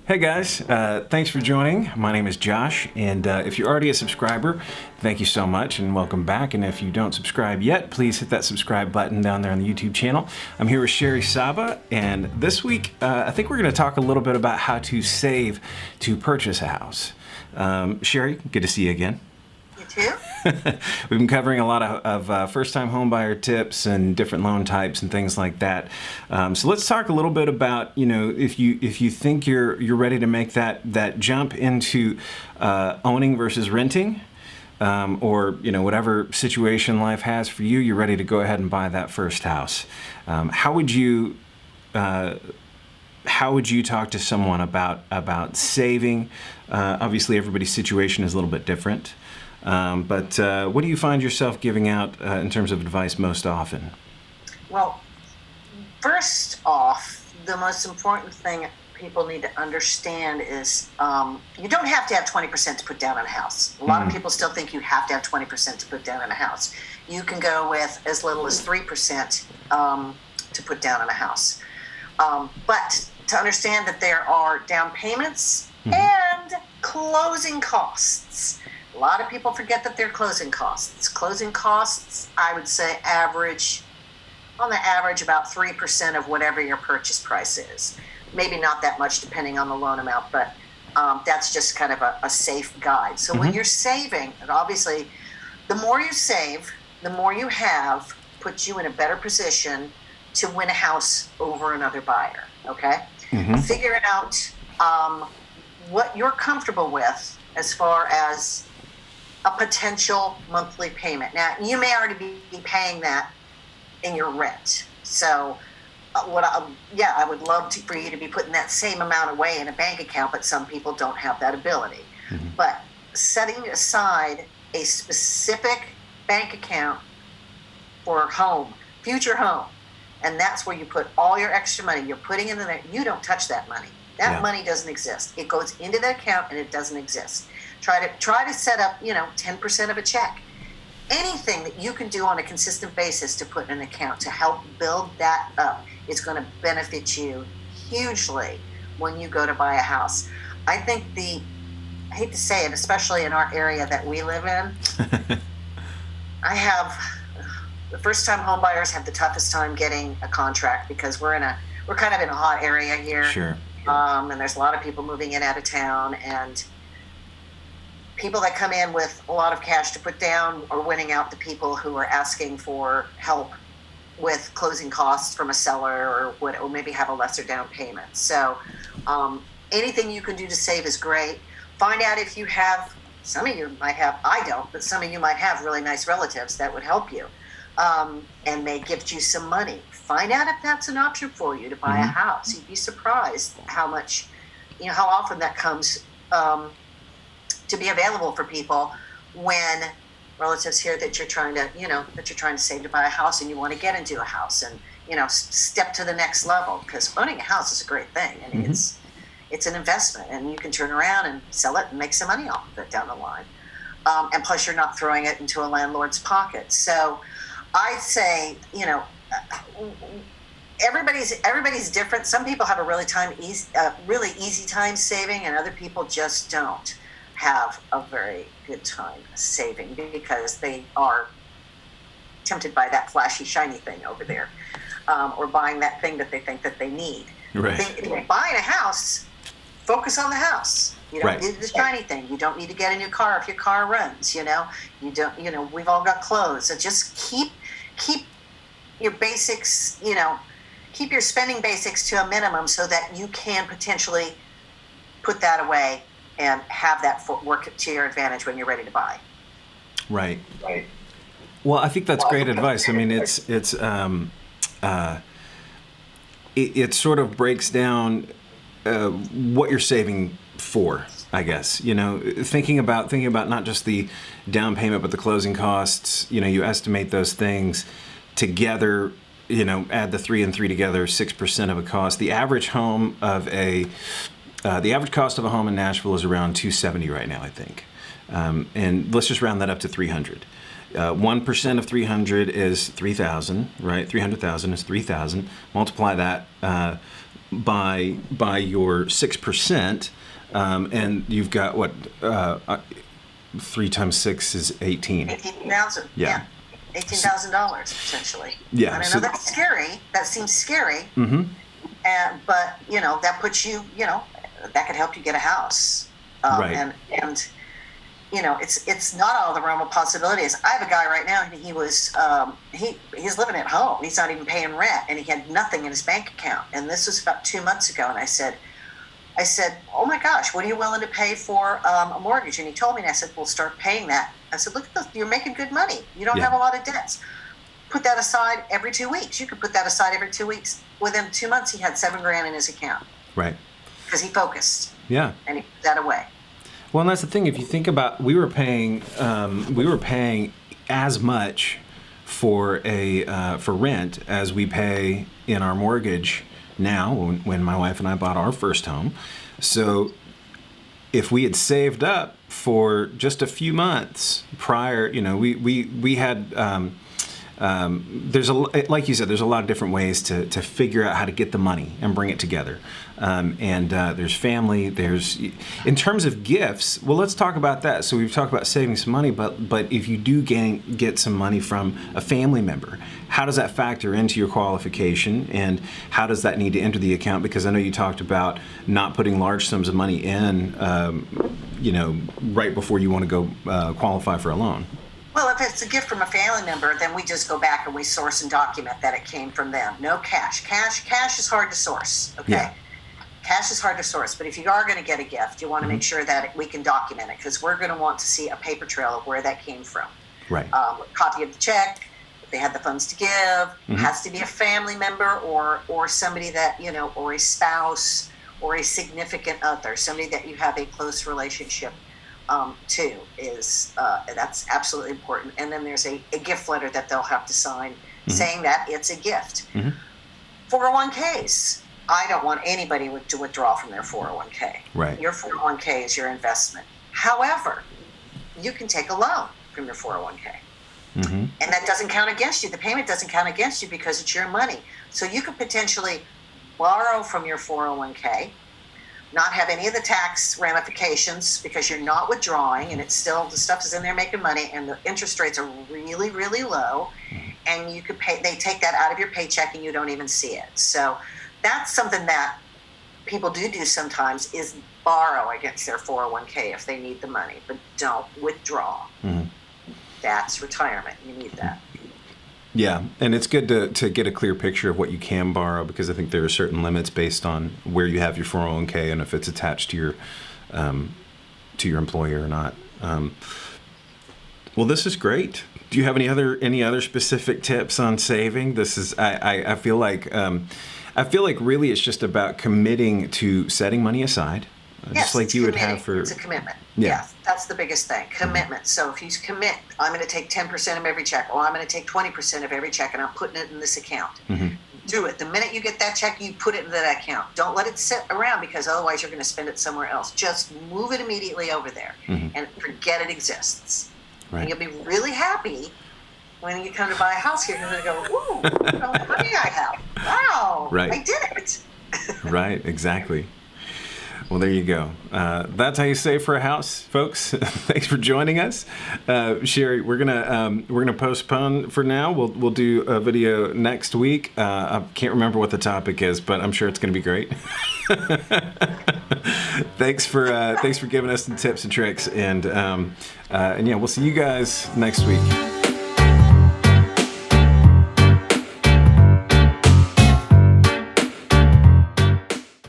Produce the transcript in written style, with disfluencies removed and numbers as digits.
Hey guys, thanks for joining. My name is Josh, and if you're already a subscriber, thank you so much and welcome back. And if you don't subscribe yet, please hit that subscribe button down there on the YouTube channel. I'm here with Shari, Saba, and this week I think we're going to talk a little bit about how to save to purchase a house. Shari, good to see you again. You too? We've been covering a lot of first-time homebuyer tips and different loan types and things like that. So let's talk a little bit about, if you think you're ready to make that jump into owning versus renting, or whatever situation life has for you, you're ready to go ahead and buy that first house. How would you talk to someone about saving? Obviously, everybody's situation is a little bit different. But what do you find yourself giving out in terms of advice most often? Well, first off, the most important thing people need to understand is you don't have to have 20% to put down on a house. A lot of people still think you have to have 20% to put down on a house. You can go with as little as 3% to put down on a house. But to understand that there are down payments and closing costs. A lot of people forget that they're closing costs. Closing costs, I would say, on the average, about 3% of whatever your purchase price is. Maybe not that much depending on the loan amount, but that's just kind of a safe guide. So when you're saving, and obviously, the more you save, the more you have, puts you in a better position to win a house over another buyer, okay? Figure out what you're comfortable with as far as a potential monthly payment. Now, you may already be paying that in your rent. So I would love for you to be putting that same amount away in a bank account, but some people don't have that ability. But setting aside a specific bank account for future home, and that's where you put all your extra money. You're putting in there. You don't touch that money. That money doesn't exist. It goes into that account and it doesn't exist. Try to set up, 10% of a check. Anything that you can do on a consistent basis to put in an account to help build that up is going to benefit you hugely when you go to buy a house. I think I hate to say it, especially in our area that we live in, the first-time home buyers have the toughest time getting a contract because we're kind of in a hot area here. Sure. And there's a lot of people moving in out of town, and people that come in with a lot of cash to put down are winning out the people who are asking for help with closing costs from a seller or maybe have a lesser down payment. So anything you can do to save is great. Find out if you have, some of you might have, I don't, but some of you might have really nice relatives that would help you and may gift you some money. Find out if that's an option for you to buy a house. You'd be surprised how much, how often that comes to be available for people when relatives hear that you're trying to save to buy a house and you want to get into a house and step to the next level, because owning a house is a great thing and it's an investment and you can turn around and sell it and make some money off of it down the line, and plus you're not throwing it into a landlord's pocket. So I'd say everybody's different. Some people have a really easy time saving, and other people just don't have a very good time saving because they are tempted by that flashy, shiny thing over there, or buying that thing that they think that they need. Right. Buying a house, focus on the house. You don't need the shiny thing. You don't need to get a new car if your car runs. You don't. We've all got clothes. So just keep your basics. Keep your spending basics to a minimum so that you can potentially put that away and have that work to your advantage when you're ready to buy. Right. Well, I think that's great advice. I mean, it sort of breaks down what you're saving for, I guess. Thinking about not just the down payment but the closing costs. You estimate those things together. Add the 3 and 3 together, 6% of a cost. The average cost of a home in Nashville is around $270 right now, I think. And let's just round that up to $300. 1% of 300 is $3,000, right? $300,000 is $3,000. Multiply that by your 6%, and you've got what 3 times 6 is 18. 18,000. Yeah. $18,000 potentially. Yeah. And I know So that's scary. That seems scary. Mm-hmm. But that puts you. That could help you get a house. Right. And it's not all the realm of possibilities. I have a guy right now, and he was he's living at home. He's not even paying rent, and he had nothing in his bank account. And this was about 2 months ago. And I said, oh my gosh, what are you willing to pay for a mortgage? And he told me, and I said, well, start paying that. I said, look at this, you're making good money. You don't have a lot of debts. Put that aside every 2 weeks. You could put that aside every 2 weeks. Within 2 months, he had $7,000 in his account. Right. Because he focused. Yeah. And he put that away. Well, and that's the thing. If you think about, we were paying as much for rent as we pay in our mortgage now. When my wife and I bought our first home, so if we had saved up for just a few months prior, we had. Like you said, there's a lot of different ways to figure out how to get the money and bring it together. There's family, in terms of gifts, well, let's talk about that. So we've talked about saving some money, but if you do get some money from a family member, how does that factor into your qualification, and how does that need to enter the account? Because I know you talked about not putting large sums of money in, right before you want to go qualify for a loan. Well, if it's a gift from a family member, then we just go back and we source and document that it came from them. No cash. Cash is hard to source, okay? Yeah. Cash is hard to source, but if you are going to get a gift, you want to make sure that we can document it, because we're going to want to see a paper trail of where that came from. Right. A copy of the check, if they had the funds to give, has to be a family member or somebody that, or a spouse or a significant other, somebody that you have a close relationship to is that's absolutely important. And then there's a gift letter that they'll have to sign saying that it's a gift. 401ks. I don't want anybody to withdraw from their 401k. Right. Your 401k is your investment. However, you can take a loan from your 401k. And that doesn't count against you. The payment doesn't count against you because it's your money. So you could potentially borrow from your 401k, not have any of the tax ramifications because you're not withdrawing, and it's still, the stuff is in there making money, and the interest rates are really, really low, and you could pay, they take that out of your paycheck and you don't even see it. So that's something that people do sometimes, is borrow against their 401k if they need the money, but don't withdraw. That's retirement. You need that. Yeah, and it's good to get a clear picture of what you can borrow, because I think there are certain limits based on where you have your 401k and if it's attached to your employer or not. Well, this is great. Do you have any other specific tips on saving? This is I feel like really it's just about committing to setting money aside. Yes, just like you would have for... It's a commitment. Yeah. Yes, that's the biggest thing. Commitment. So if you commit, I'm going to take 10% of every check, or I'm going to take 20% of every check, and I'm putting it in this account. Do it. The minute you get that check, you put it into that account. Don't let it sit around, because otherwise you're going to spend it somewhere else. Just move it immediately over there and forget it exists. Right. And you'll be really happy when you come to buy a house here. You're going to go, ooh, look how much money I have. Wow, right. I did it. Right, exactly. Well, there you go. That's how you save for a house, folks. Thanks for joining us, Shari. We're gonna postpone for now. We'll do a video next week. I can't remember what the topic is, but I'm sure it's gonna be great. Thanks for giving us some tips and tricks, and yeah, we'll see you guys next week.